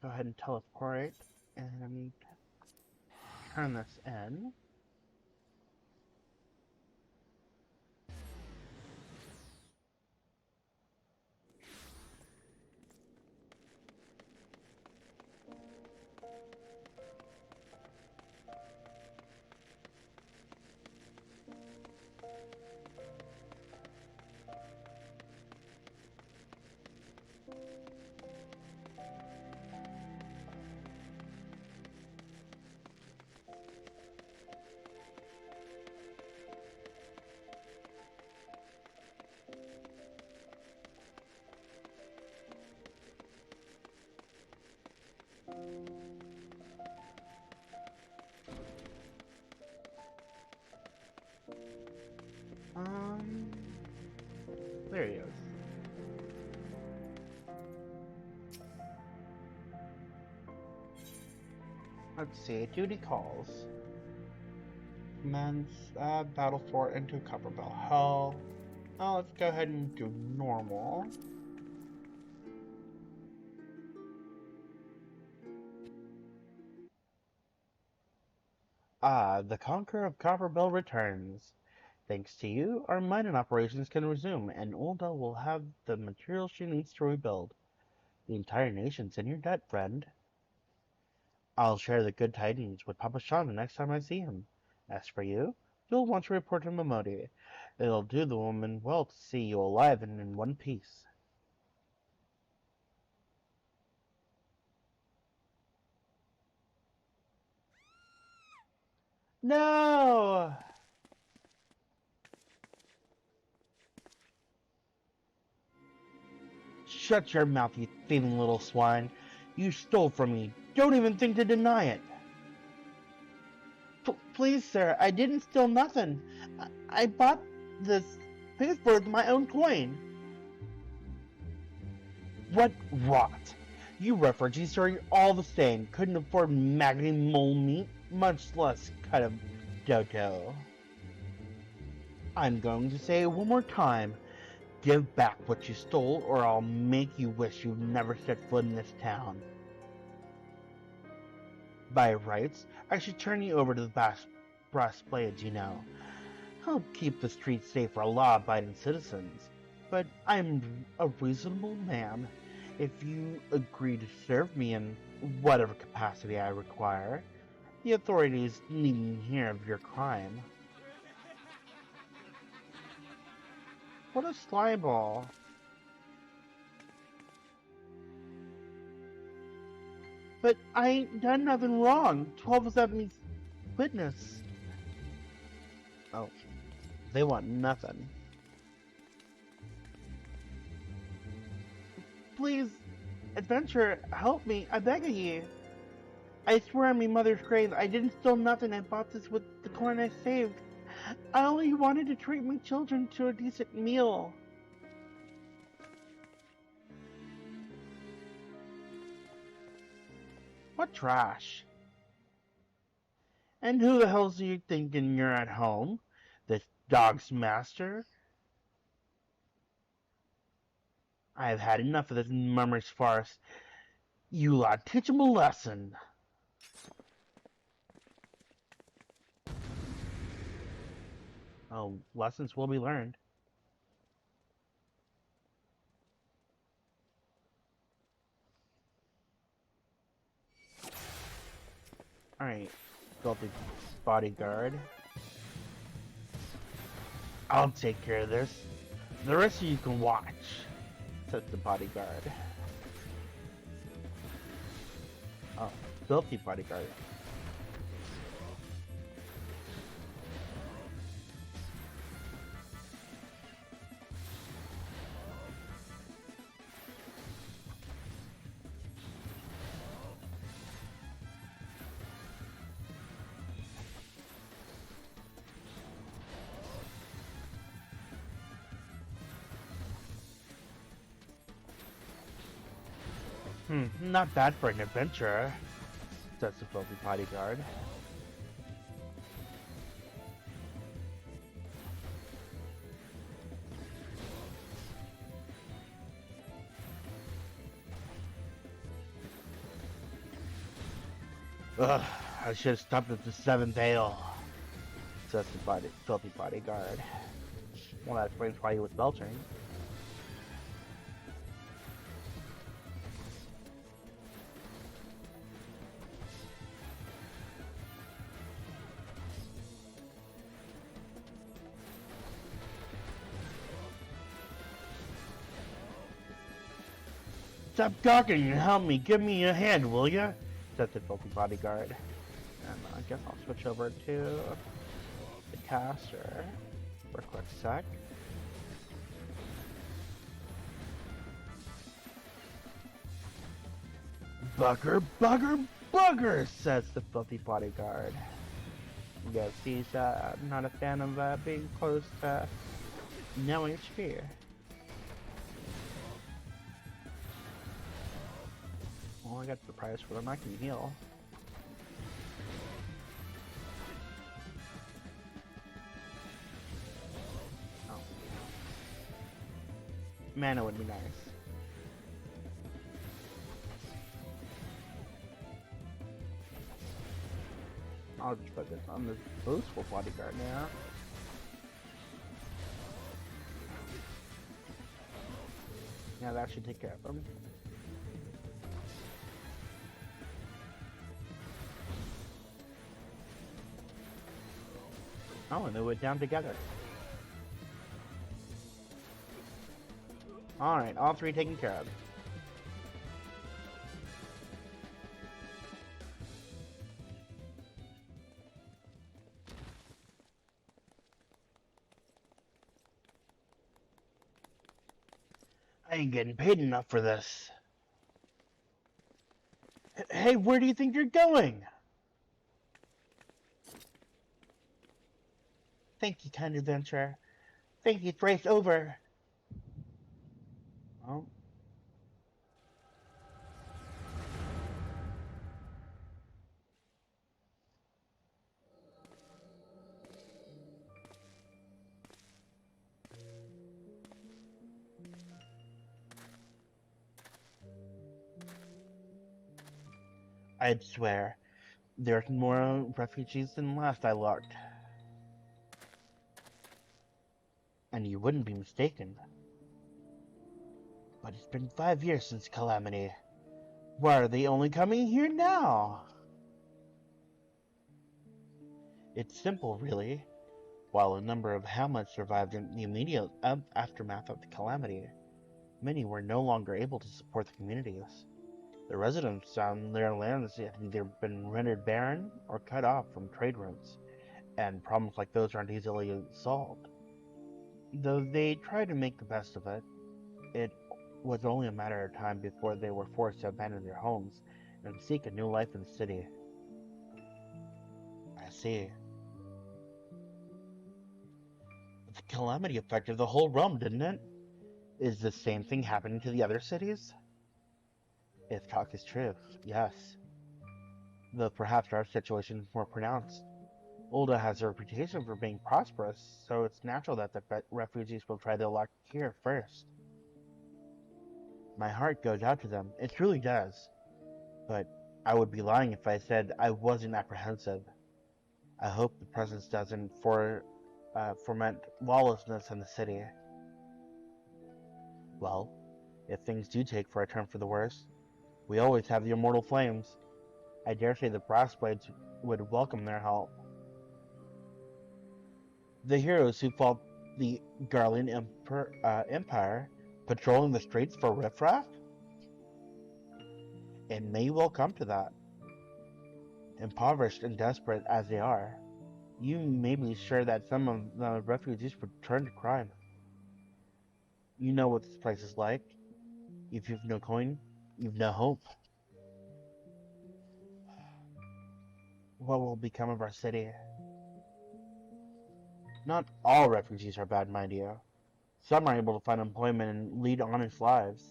go ahead and teleport and turn this in. There he is. Let's see, duty calls. Commence battle fort into Copperbell Hell. Now let's go ahead and do normal. The Conqueror of Copperbell returns. Thanks to you, our mining operations can resume, and Ulda will have the materials she needs to rebuild. The entire nation's in your debt, friend. I'll share the good tidings with Papa Sean the next time I see him. As for you, you'll want to report to Momodi. It'll do the woman well to see you alive and in one piece. No! Shut your mouth, you thieving little swine. You stole from me. Don't even think to deny it. Please, sir, I didn't steal nothing. I bought this paper with my own coin. What rot! You refugees are all the same. Couldn't afford maggoty mole meat, much less cut of dodo. I'm going to say it one more time. Give back what you stole, or I'll make you wish you've never set foot in this town. By rights, I should turn you over to the brass blades, you know. I'll keep the streets safe for law-abiding citizens. But I'm a reasonable man. If you agree to serve me in whatever capacity I require, the authorities needn't hear of your crime. What a slyball. But I ain't done nothing wrong. 12 of them witness. Oh, they want nothing. Please, adventure, help me, I beg of ye. I swear on me mother's grave, I didn't steal nothing. I bought this with the coin I saved. I only wanted to treat my children to a decent meal. What trash? And who the hell's you thinking you're at home? This dog's master? I have had enough of this mummer's farce. You lot, teach him a lesson. Oh, lessons will be learned. Alright, built a bodyguard. I'll take care of this. The rest of you can watch, says the bodyguard. Oh, filthy bodyguard. Not bad for an adventurer, says the filthy bodyguard. Ugh, I should have stopped at the 7th ale, says the filthy bodyguard. Well, that explains why he was belching. Stop gawking and help me. Give me a hand, will ya? Says the filthy bodyguard. And I guess I'll switch over to the caster for a quick sec. Bugger, bugger, bugger, says the filthy bodyguard. Yes, he's not a fan of being close to no HP. Well, I got the prize for them. I can heal. Oh. Mana would be nice. I'll just put this on the boastful bodyguard now. Yeah, that should take care of him. Oh, and they went down together. Alright, all three taken care of. I ain't getting paid enough for this. Hey, where do you think you're going? Thank you, kind adventurer. Think it's race over. Oh. I'd swear, there's more refugees than last I looked. And you wouldn't be mistaken. But it's been 5 years since Calamity. Why are they only coming here now? It's simple, really. While a number of hamlets survived in the immediate aftermath of the Calamity, many were no longer able to support the communities. The residents on their lands had either been rendered barren or cut off from trade routes, and problems like those aren't easily solved. Though they tried to make the best of it, it was only a matter of time before they were forced to abandon their homes and seek a new life in the city. I see. The Calamity affected the whole realm, didn't it? Is the same thing happening to the other cities? If talk is true, yes. Though perhaps our situation is more pronounced. Ulda has a reputation for being prosperous, so it's natural that the refugees will try their luck here first. My heart goes out to them, it truly does. But I would be lying if I said I wasn't apprehensive. I hope the presence doesn't foment lawlessness in the city. Well, if things do take for a turn for the worse, we always have the immortal flames. I dare say the Brassblades would welcome their help. The heroes who fought the Garlean Empire patrolling the streets for riffraff? It may well come to that. Impoverished and desperate as they are, you may be sure that some of the refugees would turn to crime. You know what this place is like. If you've no coin, you've no hope. What will become of our city? Not all refugees are bad, mind you. Some are able to find employment and lead honest lives.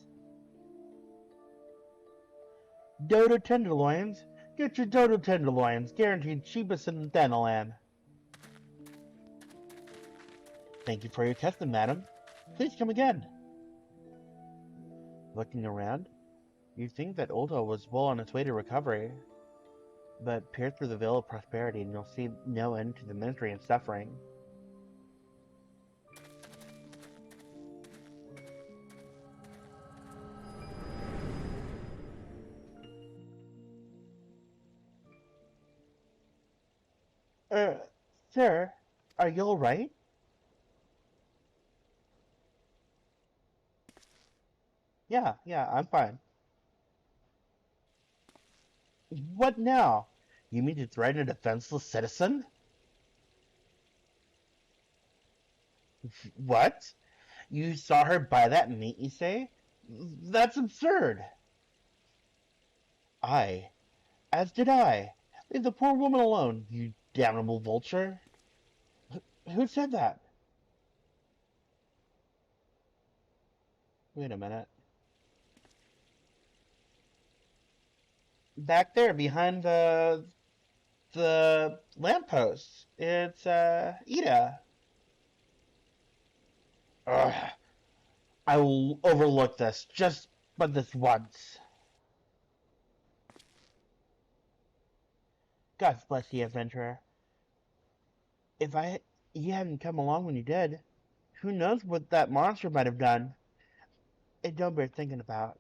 Dodo tenderloins? Get your dodo tenderloins, guaranteed cheapest in Thanalan. Thank you for your custom, madam. Please come again. Looking around, you'd think that Ulda was well on its way to recovery. but peer through the veil of prosperity and you'll see no end to the misery and suffering. Er, sir, are you alright? Yeah, I'm fine. What now? You mean to threaten a defenseless citizen? What? You saw her buy that meat, you say? That's absurd. I, as did I. Leave the poor woman alone, you damnable vulture. Who said that? Wait a minute. Back there, behind the lamppost. It's Ida. Ugh. I will overlook this, just but this once. God bless you, adventurer. If you hadn't come along when you did, who knows what that monster might have done? It don't bear thinking about.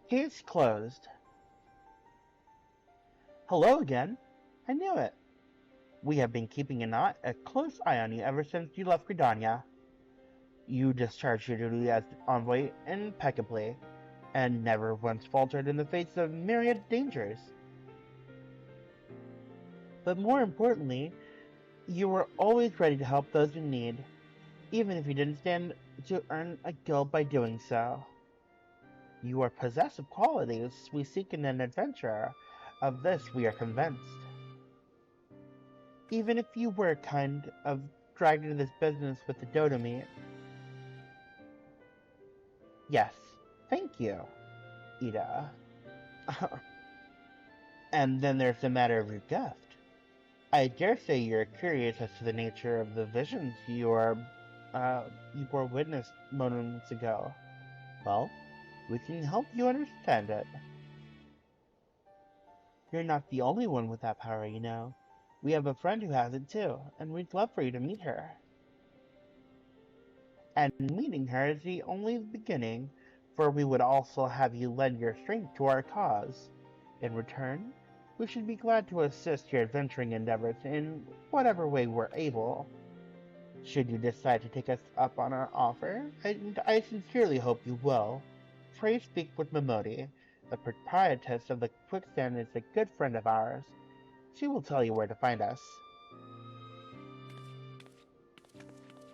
Case closed. Hello again. I knew it. We have been keeping a close eye on you ever since you left Gridania. You discharged your duty as envoy impeccably, and never once faltered in the face of myriad dangers. But more importantly, you were always ready to help those in need, even if you didn't stand to earn a guild by doing so. You are possessive qualities we seek in an adventurer. Of this we are convinced. Even if you were kind of dragged into this business with the dodo meat. Yes, thank you, Ida. And then there's the matter of your gift. I dare say you're curious as to the nature of the visions you bore witness moments ago. Well, we can help you understand it. You're not the only one with that power, you know. We have a friend who has it too, and we'd love for you to meet her. And meeting her is the only beginning, for we would also have you lend your strength to our cause. In return, we should be glad to assist your adventuring endeavors in whatever way we're able. Should you decide to take us up on our offer, and I sincerely hope you will, pray speak with Momodi. The proprietress of the quicksand is a good friend of ours. She will tell you where to find us.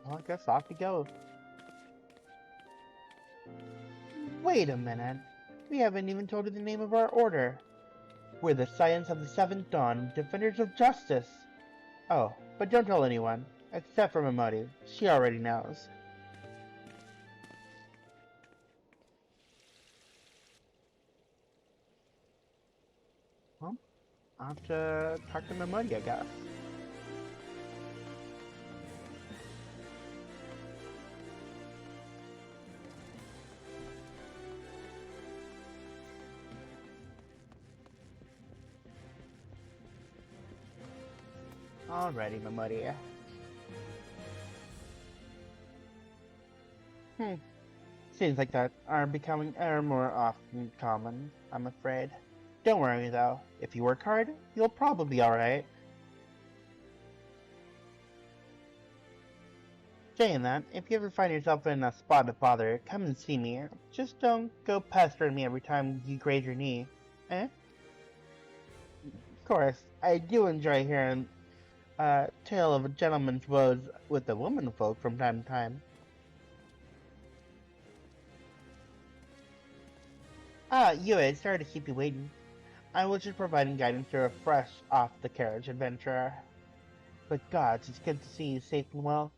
Well, I guess off you go. Wait a minute. We haven't even told you the name of our order. We're the Scions of the Seventh Dawn, Defenders of Justice. Oh, but don't tell anyone, except for Momodi. She already knows. Well, I'll have to talk to Momodi, I guess. Alrighty, Momodi. Seems like that are becoming ever more often common, I'm afraid. Don't worry though, if you work hard, you'll probably be alright. Saying that, if you ever find yourself in a spot of bother, come and see me. Just don't go pestering me every time you graze your knee. Eh? Of course, I do enjoy hearing a tale of a gentleman's woes with the womenfolk from time to time. Ah, Yue, sorry to keep you waiting. I was just providing guidance to a fresh off-the-carriage adventurer. But gods, it's good to see you safe and well.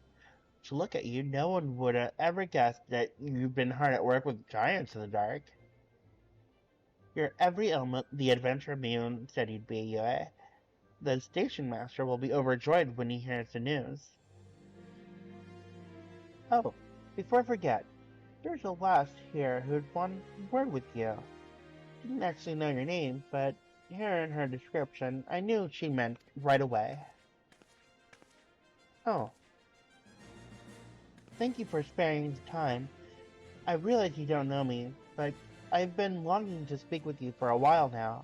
To look at you, no one would have ever guessed that you've been hard at work with giants in the dark. You're every element the adventure moon said you'd be, Yue. The station master will be overjoyed when he hears the news. Oh, before I forget, there's a lass here who'd want a word with you. Didn't actually know your name, but hearing her description, I knew she meant right away. Oh, thank you for sparing the time. I realize you don't know me, but I've been longing to speak with you for a while now.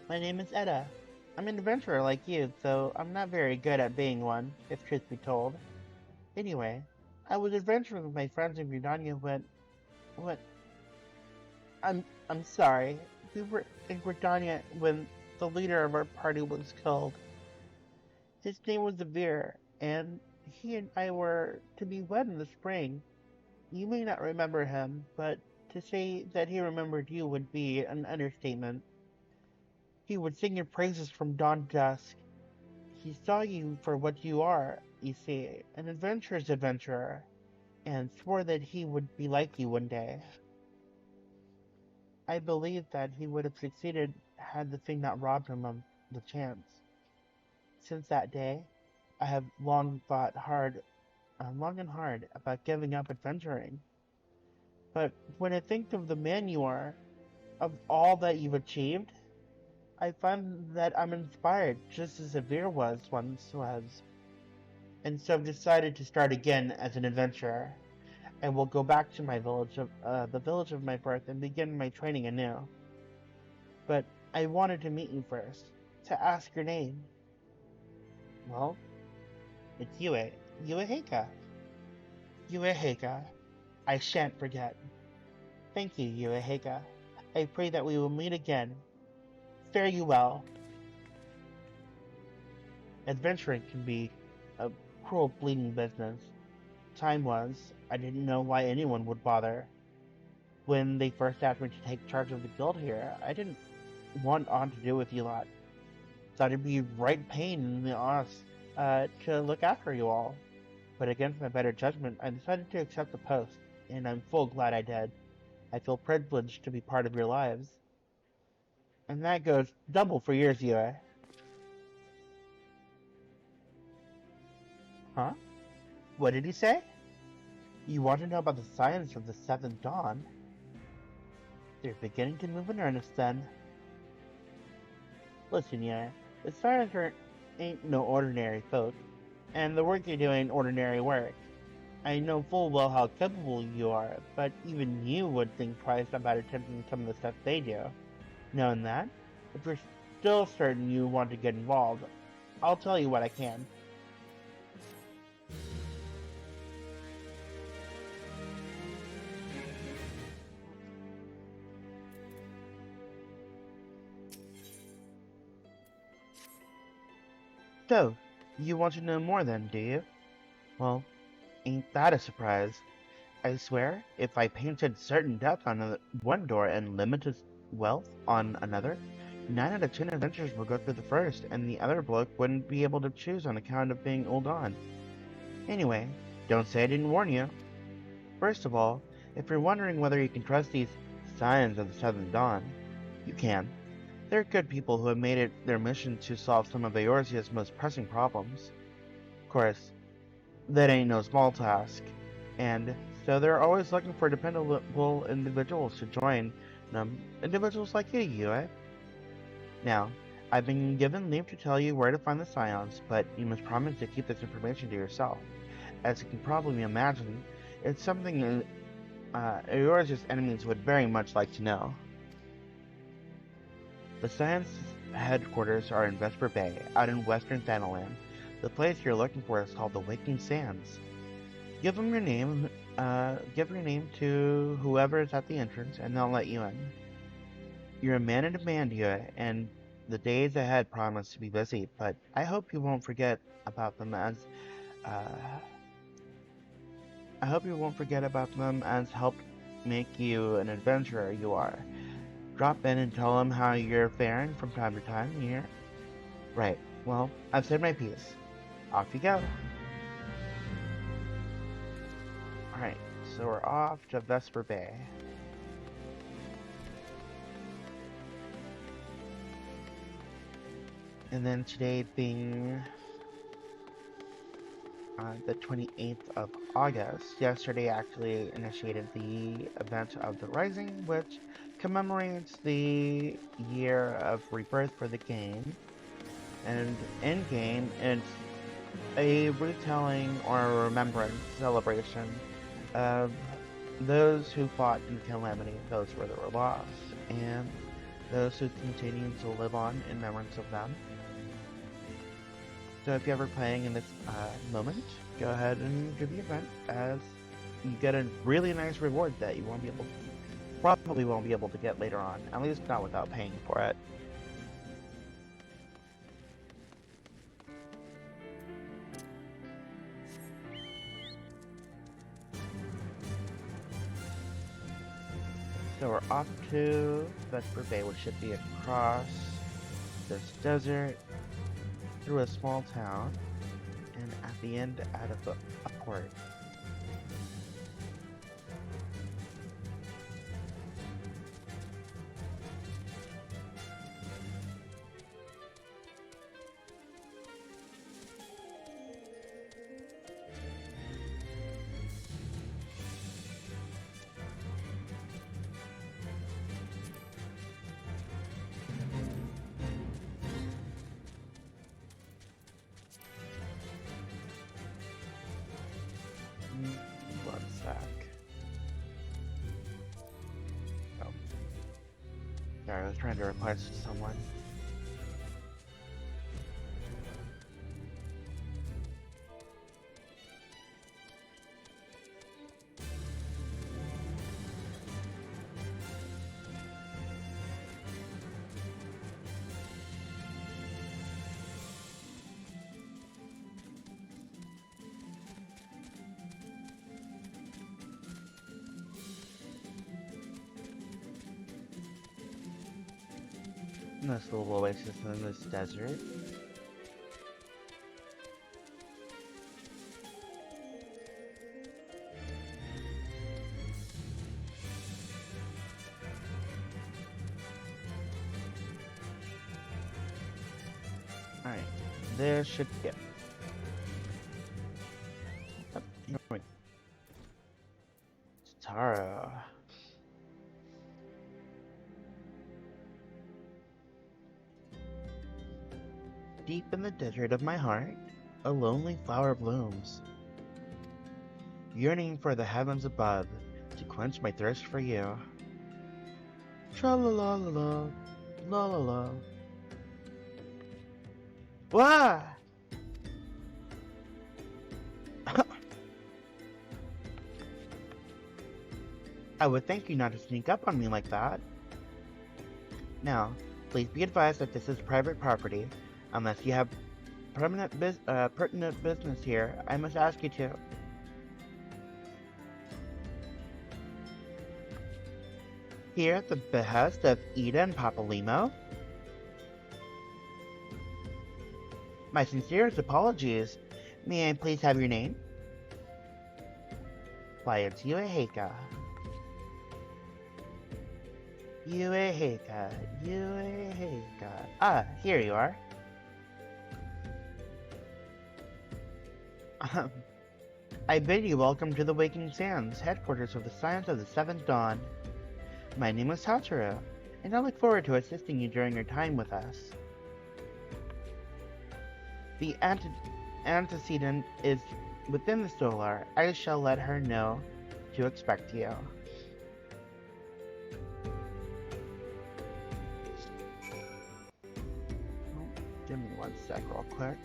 My name is Etta. I'm an adventurer like you, though I'm not very good at being one, if truth be told. Anyway, I was adventuring with my friends in Gridania when I'm sorry. We were in Gridania when the leader of our party was killed. His name was Zavir, and he and I were to be wed in the spring. You may not remember him, but to say that he remembered you would be an understatement. He would sing your praises from dawn to dusk. He saw you for what you are, you see, an adventurer's adventurer, and swore that he would be like you one day. I believe that he would have succeeded had the thing not robbed him of the chance. Since that day, I have long and hard about giving up adventuring. But when I think of the man you are, of all that you've achieved, I find that I'm inspired just as Avir once was, and so I've decided to start again as an adventurer. I will go back to the village of my birth, and begin my training anew. But I wanted to meet you first, to ask your name. Well, it's Yueheka. Yueheka. I shan't forget. Thank you, Yueheka. I pray that we will meet again. Fare you well. Adventuring can be a cruel, bleeding business. Time was, I didn't know why anyone would bother. When they first asked me to take charge of the guild here, I didn't want on to do with you lot. Thought it'd be right pain in the ass to look after you all. But against my better judgment, I decided to accept the post, and I'm full glad I did. I feel privileged to be part of your lives. And that goes double for yours, Yue. Huh? What did he say? You want to know about the science of the seventh dawn? They're beginning to move in earnest, then. Listen, Yue, the science ain't no ordinary folk, and the work you're doing ain't ordinary work. I know full well how capable you are, but even you would think twice about attempting some of the stuff they do. Knowing that, if you're still certain you want to get involved, I'll tell you what I can. So, you want to know more then, do you? Well, ain't that a surprise? I swear, if I painted certain depth on one door and limited wealth on another, 9 out of 10 adventurers will go through the first, and the other bloke wouldn't be able to choose on account of being old on. Anyway, don't say I didn't warn you. First of all, if you're wondering whether you can trust these signs of the Southern Dawn, you can. They're good people who have made it their mission to solve some of Eorzea's most pressing problems. Of course, that ain't no small task, and so they're always looking for dependable individuals to join them, individuals like you, Yue. Now, I've been given leave to tell you where to find the Scions, but you must promise to keep this information to yourself. As you can probably imagine, it's something Eorzea's enemies would very much like to know. The Science headquarters are in Vesper Bay, out in western Thanalan. The place you're looking for is called the Waking Sands. Give them your name, give your name to whoever is at the entrance, and they'll let you in. You're a man in demand, Yue, and the days ahead promise to be busy, but I hope you won't forget about them as, helped make you an adventurer you are. Drop in and tell them how you're faring from time to time, here. Right, well, I've said my piece. Off you go. Alright, so we're off to Vesper Bay. And then today being the 28th of August, yesterday actually initiated the event of the Rising, which commemorates the year of rebirth for the game. And in game, it's a retelling or a remembrance celebration of those who fought in Calamity, those where they were lost, and those who continue to live on in remembrance of them. So if you're ever playing in this moment, go ahead and do the event, as you get a really nice reward that you won't be able, probably won't be able to get later on, at least not without paying for it. So we're off to Vesper Bay, which should be across this desert, through a small town, and at the end out of a port. One sec. Oh. Sorry, I was trying to reply to someone. Nice little oasis in this desert. Alright, there should be it. Oh, wait. Tataru. Deep in the desert of my heart, a lonely flower blooms, yearning for the heavens above to quench my thirst for you. Tra-la-la-la-la, la-la-la. Wah! I would thank you not to sneak up on me like that. Now, please be advised that this is private property. Unless you have pertinent business here, I must ask you to. Here at the behest of Ida and Papa Limo? My sincerest apologies. May I please have your name? Why, it's Yueheka. Yueheka, Yueheka. Ah, here you are. I bid you welcome to the Waking Sands, headquarters of the Scions of the Seventh Dawn. My name is Tataru, and I look forward to assisting you during your time with us. The antecedent is within the solar. I shall let her know to expect you. Give me one sec real quick.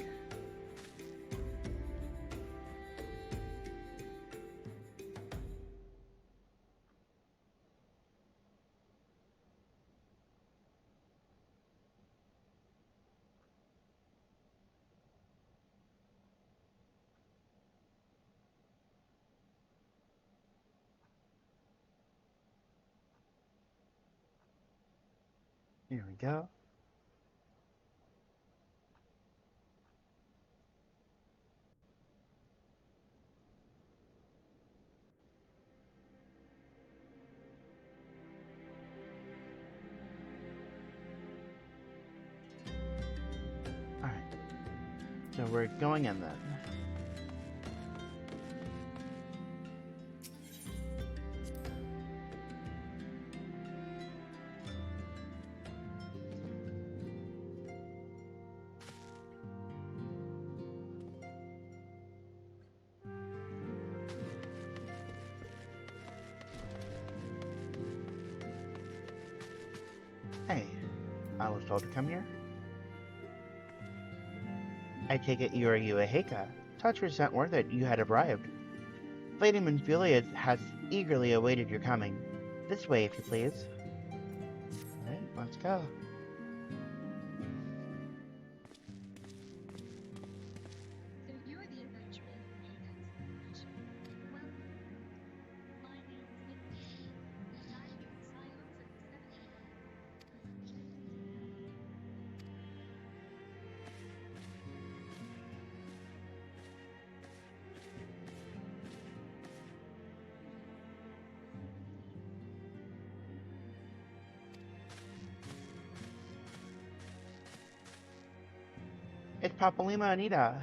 Here we go. So we're going in then. Hey, I was told to come here. I take it you are Yueheka. Touch sent word that you had arrived. Lady Manfilia has eagerly awaited your coming. This way, if you please. Alright, let's go. So you're the adventurer who made exploration. Well, my name's Vicky, and I lead Scions at the XIV. It's Papalima Anita.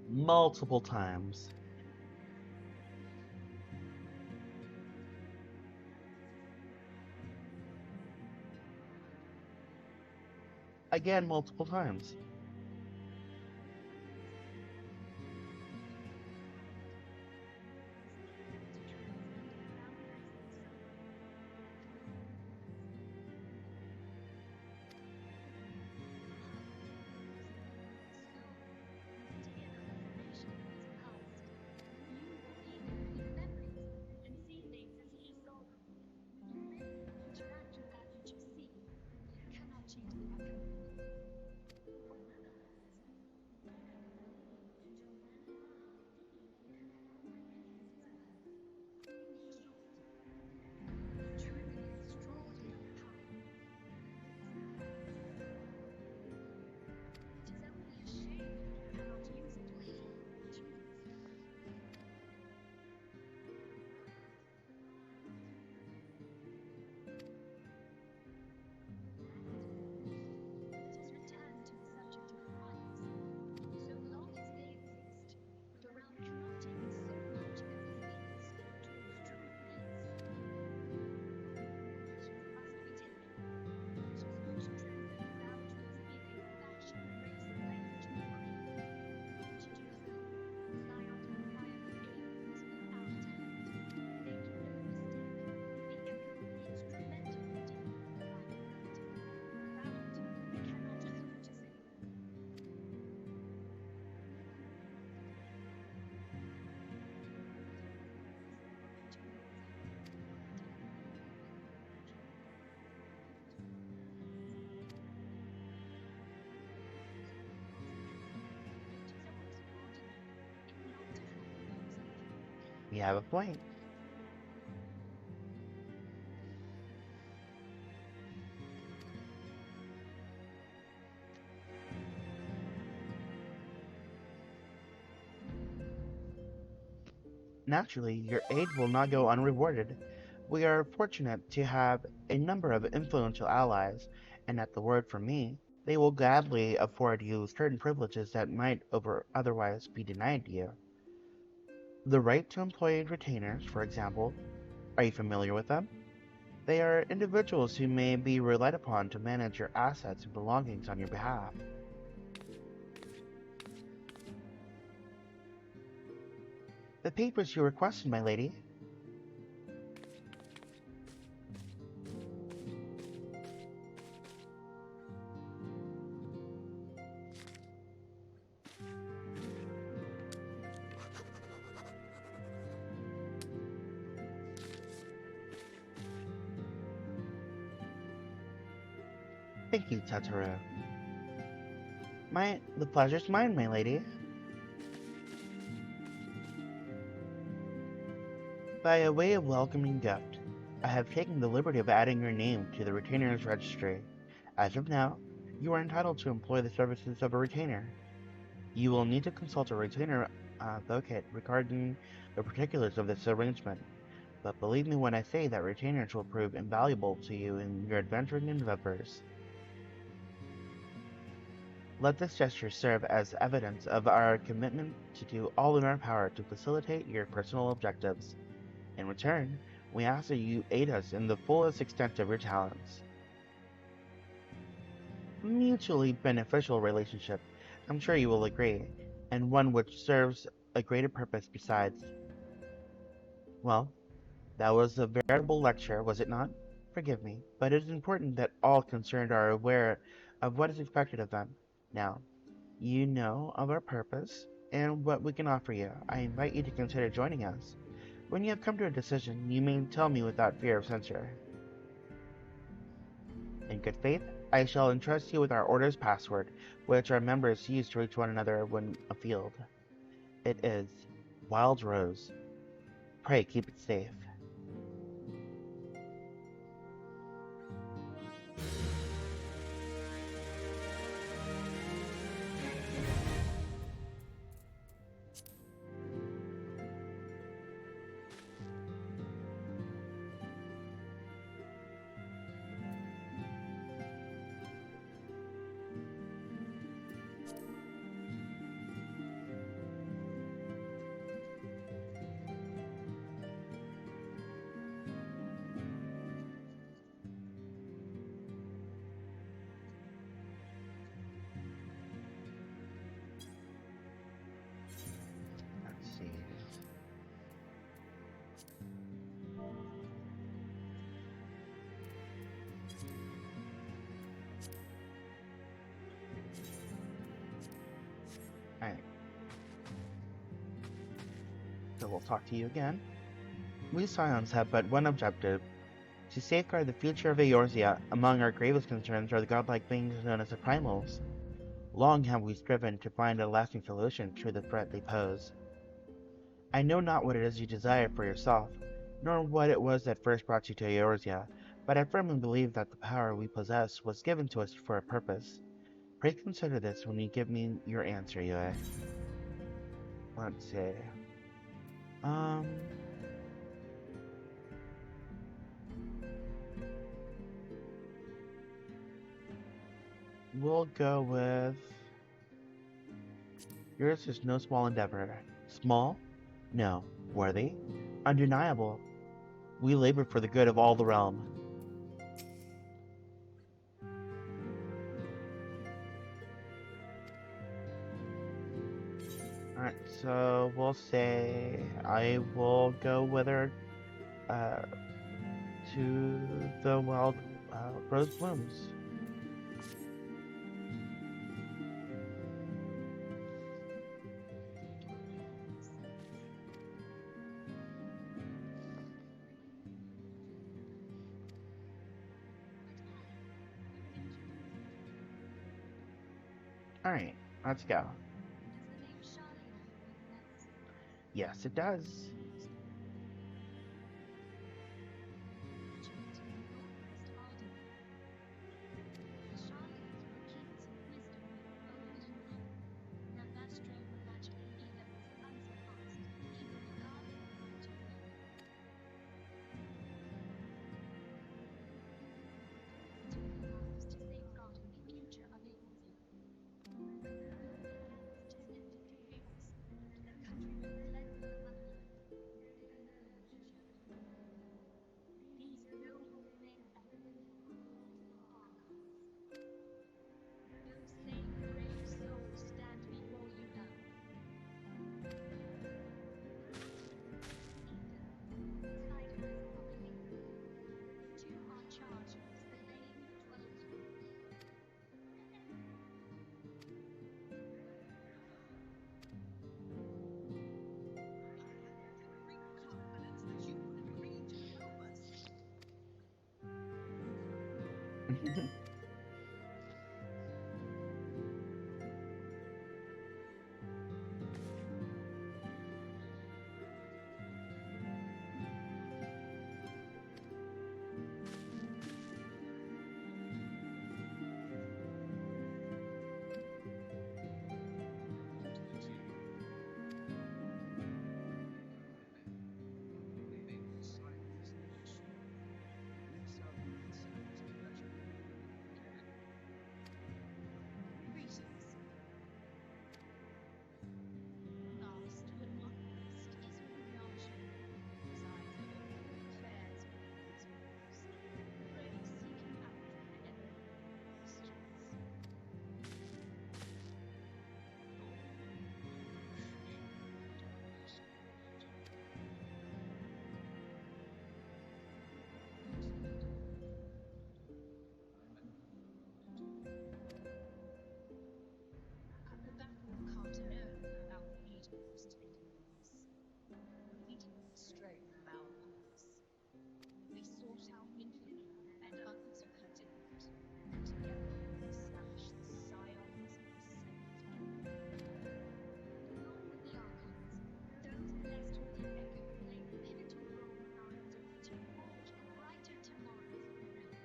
Multiple times. Again, multiple times. You have a point. Naturally, your aid will not go unrewarded. We are fortunate to have a number of influential allies, and at the word from me, they will gladly afford you certain privileges that might otherwise be denied you. The right to employ retainers, for example, are you familiar with them? They are individuals who may be relied upon to manage your assets and belongings on your behalf. The papers you requested, my lady. Thank you, Tataru. The pleasure's mine, my lady. By a way of welcoming gift, I have taken the liberty of adding your name to the retainer's registry. As of now, you are entitled to employ the services of a retainer. You will need to consult a retainer advocate regarding the particulars of this arrangement, but believe me when I say that retainers will prove invaluable to you in your adventuring endeavors. Let this gesture serve as evidence of our commitment to do all in our power to facilitate your personal objectives. In return, we ask that you aid us in the fullest extent of your talents. A mutually beneficial relationship, I'm sure you will agree, and one which serves a greater purpose besides. Well, that was a veritable lecture, was it not? Forgive me, but it is important that all concerned are aware of what is expected of them. Now, you know of our purpose and what we can offer you. I invite you to consider joining us. When you have come to a decision, you may tell me without fear of censure. In good faith, I shall entrust you with our order's password, which our members use to reach one another when afield. It is Wild Rose. Pray keep it safe. Let's see. Alright, so we'll talk to you again. We Scions have but one objective, to safeguard the future of Eorzea. Among our gravest concerns are the godlike beings known as the Primals. Long have we striven to find a lasting solution to the threat they pose. I know not what it is you desire for yourself, nor what it was that first brought you to Eorzea, but I firmly believe that the power we possess was given to us for a purpose. Pray consider this when you give me your answer, Yue. Let's see. Um... We'll go with... Yours is no small endeavor. Small? No. Worthy? Undeniable. We labor for the good of all the realm. Alright, so we'll say I will go with her uh, to the wild rose blooms. Alright, let's go. Does the name Charlie ring bells? Yes, it does. True to your noblest audible. Charlie, your kings of wisdom, only you know. Your Vesper were magical edicts unsurpassed, eagerly guarded the right of women. To be lives to safeguarding the future of Eorzea. Tis lifted to Eos, the countrymen cleanse the land. Greetings. Last but not least is Momodi, who presides over all affairs within these walls, ready seeking out whenever you have questions. At the Battle of Carteneau, our leaders tended peace, leading the astray from our course. They sought our infamy and others of her defeat, and together we established the Scions of the Seventh Kingdom. Along with the Archons, those blessed with the Echo played a pivotal role in our endeavor to forge a brighter tomorrow for the realm.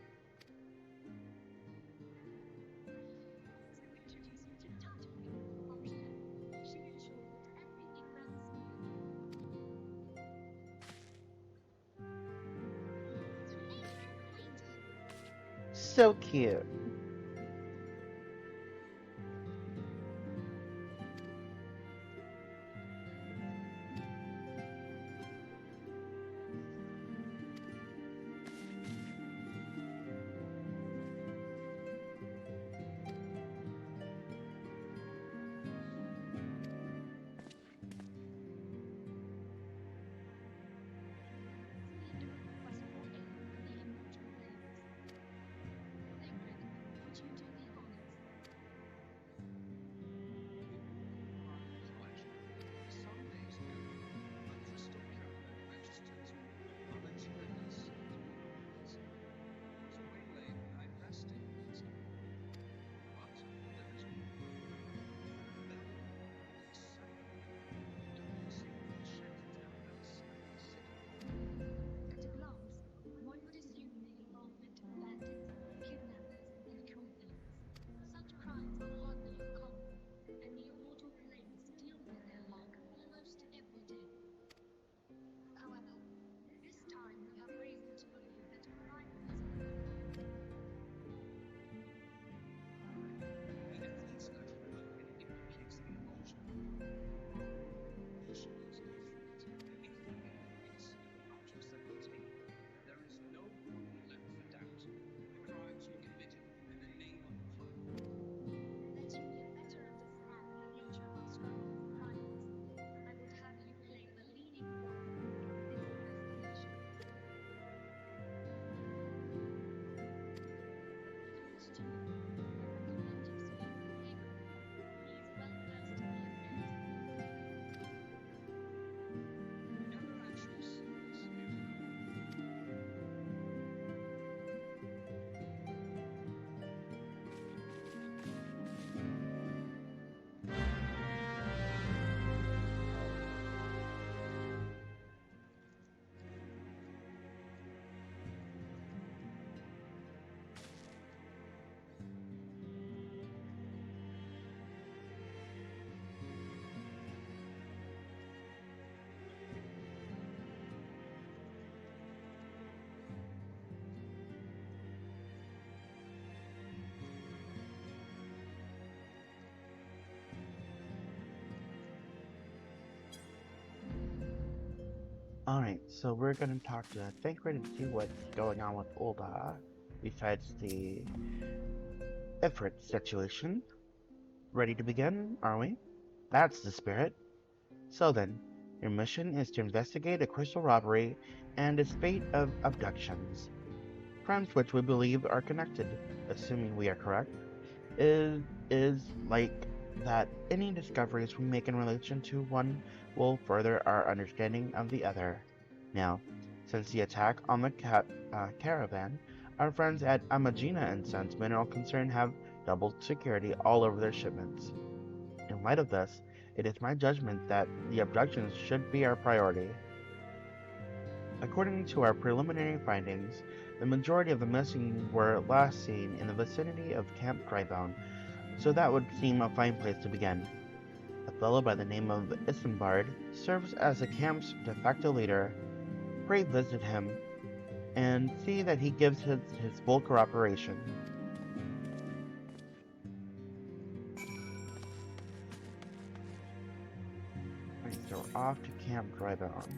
So introduce you to Tataru, our leader. She ensured that everything ran smoothly. So make her acquainted. So cute. Commander of the Westport Aid in the Immortal Plains. Sigrid, would you do the honors? Some days ago, a crystal cavern registered unattended was waylaid and I rested it. But there is more. Darkness seemed shattered down outside the city. At a glance, one would assume the involvement of bandits, kidnappers, and convicts. Such crimes are hardly uncommon, and the Immortal Plains deal with their like almost every day. However, this time we have reason to believe that crime is afoot. The evidence I've heard indicates the Immortal. Nations different, belief in beliefs, objects that contain. There is no room left for doubt. The crimes were committed in the name of fun. That you may better understand the nature of our struggle for primates, I would have you play a leading role in this investigation. Thanks to you, I recommend you speak with Avery. He is well versed in the affairs of the Vesper. Never actually seen this area. Alright, so we're gonna talk to Thancred and see what's going on with Ulda, besides the Ifrit situation. Ready to begin, are we? That's the spirit. So then, your mission is to investigate a crystal robbery and a spate of abductions. Crimes which we believe are connected, assuming we are correct, is like that any discoveries we make in relation to one will further our understanding of the other. Now, since the attack on the caravan, Our friends at Amagina and Sons Mineral Concern have doubled security all over their shipments. In light of this, it is my judgment that the abductions should be our priority. According to our preliminary findings, the majority of the missing were last seen in the vicinity of Camp Drybone, so that would seem a fine place to begin. A fellow by the name of Isambard serves as the camp's de facto leader. Pray visit him and see that he gives his full cooperation. Alright, so we're off to Camp Drybone.